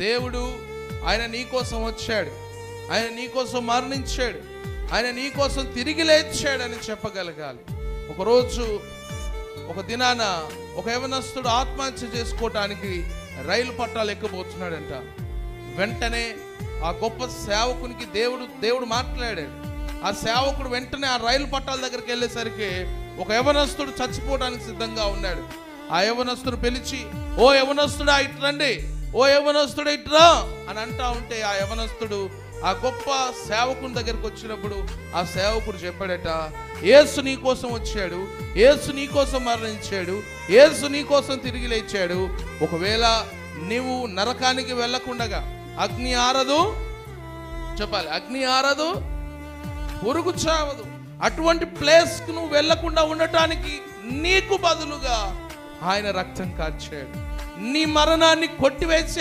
దేవుడు ఆయన నీ కోసం వచ్చాడు, ఆయన నీ కోసం మరణించాడు, ఆయన నీ కోసం తిరిగి లేచాడని చెప్పగలగాలి. ఒకరోజు ఒక దినాన ఒక యవనస్తుడు ఆత్మహత్య చేసుకోవటానికి రైలు పట్టాలు ఎక్కబోతున్నాడంట. వెంటనే ఆ గొప్ప సేవకునికి దేవుడు మాట్లాడాడు. ఆ సేవకుడు వెంటనే ఆ రైలు పట్టాల దగ్గరికి వెళ్ళేసరికి ఒక యవనస్తుడు చచ్చిపోవడానికి సిద్ధంగా ఉన్నాడు. ఆ యవనస్తుడు పిలిచి, ఓ యవనస్తుడా ఇట్రండి, ఓ యవనస్తుడు ఇట్రా అని అంటా ఉంటే ఆ యవనస్తుడు ఆ గొప్ప సేవకుని దగ్గరికి వచ్చినప్పుడు ఆ సేవకుడు చెప్పాడట, యేసు నీ కోసం వచ్చాడు, యేసు నీ కోసం మరణించాడు, యేసు నీ కోసం తిరిగి లేచాడు. ఒకవేళ నీవు నరకానికి వెళ్ళకుండగా, అగ్ని ఆరదు, చెప్పాలి, అగ్ని ఆరదు, పురుగు చావదు, అటువంటి ప్లేస్కు నువ్వు వెళ్ళకుండా ఉండటానికి నీకు బదులుగా ఆయన రక్తం కార్చాడు. నీ మరణాన్ని కొట్టివేసే